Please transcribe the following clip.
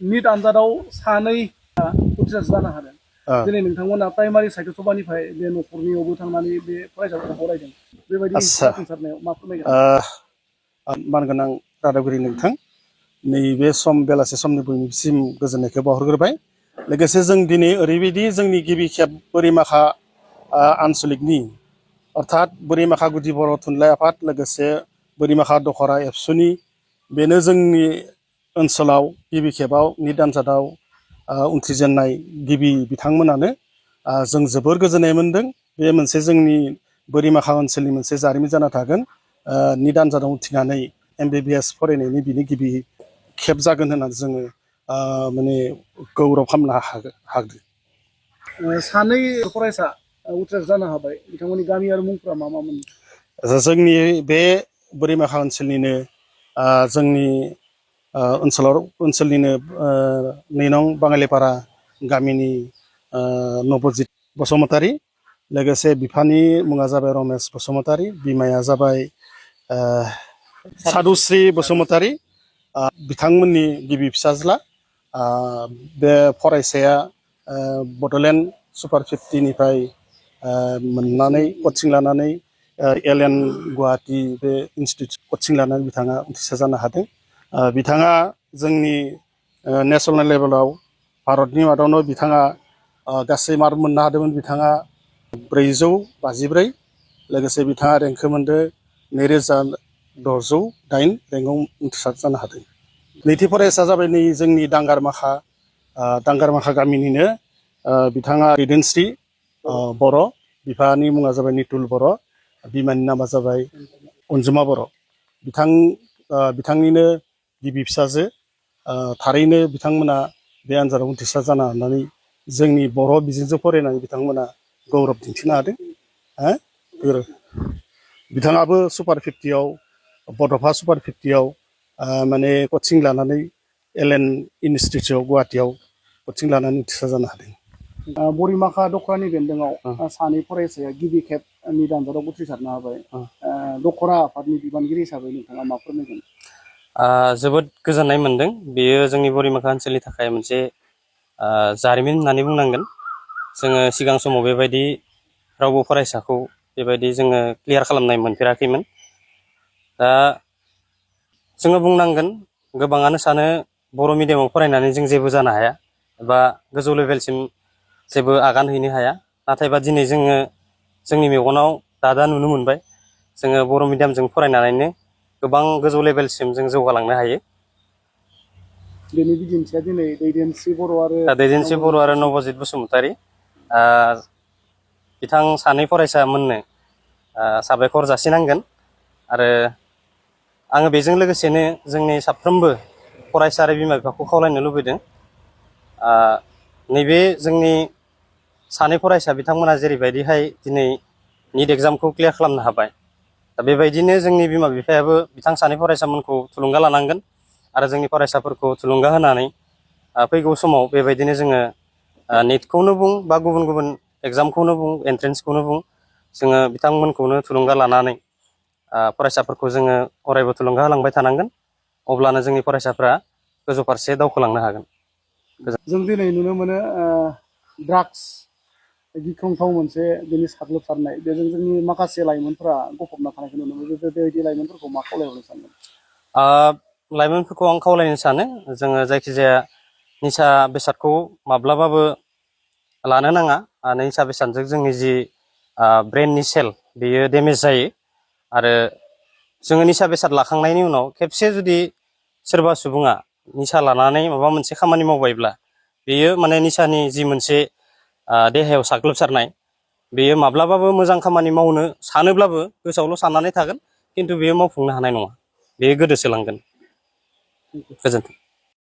NEET आनजादाव सानै उथ्रिसार जानो हादों। दिनै नोंथांमोना प्राइमारि साहित्य सभानिफ्राय बे न'खरनियावबो थांनानै बे फरायसाफोरखौ बरायदों। बेबायदि जाफुंसारनायाव मा फोरमायगोन? मानगोनां रादाबगिरि नोंथां, नैबे बेलासे समनि बयनिसिम गोजोननायखौ बावहरग्रोबाय। लोगोसे जों दिनै ओरैबायदि जोंनि गिबि खेब बोरिमाखा आनसलिकनि अर्थात बोरिमाखा गुदि बर' थुनलाइ आफाद लोगोसे बोरिमाखा दखरा एबसुनि बेनो जोंनि ओनसोलाव गिबि खेबाव निट आनजादाव उथ्रिजेननाय गिबि बिथांमोनानो। जों जोबोर गोजोननाय मोनदों। बे मोनसे जोंनि बोरिमाखा ओनसोलनि मोनसे जारिमिन जाना थागोन। निट आनजादाव उथ्रिनानै MBBS फरायनायनि बिनि गिबि खेब जागोन होननानै जोङो माने गौरब खालामनो हागोन। सानै फरायसा उथ्रिसार जानो हाबाय, बिथांमोननि गामि आरो मुंफोरा मा मामोन? जोंनि बे बोरिमाखा ओनसोलनिनो जोंनि ओनसोलनिनो 2 नं बाङालिपारा गामिनि नबजित बसुमतारी, लोगोसे बिफानि मुङा जाबाय रमेश बसुमतारी, बिमाया जाबाय सादुश्री बसुमतारी। बिथांमोननि गिबि फिसाज्ला। बे फरायसाया बड'लेण्ड सुपार 50निफ्राय मोननानै कचिं लानानै LN गुवाहाटी बे इनस्टिटिउट कचिं लानानै बिथाङा उथ्रिसार जानो हादों। बिथाङा जोंनि नेसनेल लेभेलाव भारतनि मादावनो बिथाङा गासै मार्क मोननो हादोंमोन। बिथाङा 454, लोगोसे बिथाङा रेंकखौ मोनदों 2608 रेंकआव उथ्रिसार जानो हादों। नैथि फरायसाया जाबाय नै जोंनि दांगारमाखा गामिनिनो बिथाङा रिदेनस्रि बर', बिफानि मुङा जाबाय नितुल बर', बिमानि नामा जाबाय अनजुमा बर'। बिथांनिनो गिबि फिसाजो। थारैनो बिथांमोना बे आनजादाव उथ्रिसार जानो हानानै जोंनि बर' बिजोंजों फरायनानै बिथांमोना गौरब दिन्थिनो हादों। बिथाङाबो सुपार 50आव बड'फा सुपार 50आव माने कचिं लानानै LN इनस्टिटिउटआव गुवाहाटीयाव कचिं लानानै उथ्रिसार जानो हादों। बोरिमाखा दखरानि बेन्दोंआव सानै फरायसाया गिबि खेब निट आनजादाव उथ्रिसारनो हाबाय। दखरा आफादनि बिबानगिरि हिसाबै नोंथाङा मा फोरमायगोन? जोबोद गोजोननाय मोनदों। बेयो जोंनि बोरिमाखा ओनसोलनि थाखाय मोनसे जारिमिन होननानै बुंनांगोन। जोङो सिगां समाव बेबायदि रावबो फरायसाखौ बेबायदि जोङो क्लियार खालामनाय मोनफेराखैमोन। दा जोङो बुंनांगोन, गोबाङानो सानो बर' मिडियामाव फरायनानै जों जेबो जानो हाया एबा गोजौ लेभेलसिम जेबो आगान हैनो हाया। नाथायबा दिनै जोङो जोंनि मेगनाव दा नुनो मोनबाय, जोङो बर' मिडियामजों फरायनानैनो गोबां गोजौ लेभेलसिम जों जौगालांनो हायो। बेनि बिदिन्थिया दिनै दैदेनस्रि बर' आरो नबजित बसुमतारी। बिथां सानै फरायसामोननो साबायखर जासिनांगोन। आरो आङो बेजों लोगोसेनो जोंनि साफ्रोमबो फरायसा आरो बिमा बिफाखौ खावलायनो लुबैदों, नैबे जोंनि सानै फरायसा बिथांमोना जेरैबायदिहाय दिनै निट एग्जामखौ क्लियार खालामनो हाबाय, दा बेबायदिनो जोंनि बिमा बिफायाबो बिथां सानै फरायसामोनखौ थुलुंगा लानांगोन आरो जोंनि फरायसाफोरखौ थुलुंगा होनानै फैगौ समाव बेबायदिनो जोङो निटखौनो बुं बा गुबुन गुबुन एग्जामखौनो बुं, एन्ट्रेन्सखौनो बुं, जोङो बिथांमोनखौनो थुलुंगा लानानै फरायसाफोरखौ जोङो अरायबो थुलुंगा होलांबाय थानांगोन। अब्लानो जोंनि फरायसाफ्रा गोजौ फारसे दावखोलांनो हागोन। जों दिनै नुनो मोनो ड्राग्स गिख्रंथाव मोनसे बेनि साग्लोबसारनाय, बेजों जोंनि माखासे लाइमोनफोरा गफबना थानायखौ नुनो मोनो। बेबायदि लाइमोनफोरखौ मा खावलायहरनो सानगोन? लाइमोनफोरखौ आं खावलायनो सानो, जोङो जायखिजाया निसा बेसादखौ माब्लाबाबो लानो नाङा। निसा बेसादजों जोंनि जि ब्रेननि सेल बेयो डेमेज जायो। आरो जोङो निसा बेसाद लाखांनायनि उनाव खेबसे जुदि सोरबा सुबुङा निसा लानानै माबा मोनसे खामानि मावबायब्ला, बेयो माने निसानि जि मोनसे देहायाव साग्लोबसारनाय, बेयो माब्लाबाबो मोजां खामानि मावनो सानोब्लाबो गोसोआवल' साननानै थागोन, खिन्थु बेयो मावफुंनो हानाय नङा, बेयो गोदोसोलांगोन। गोजोन्थों।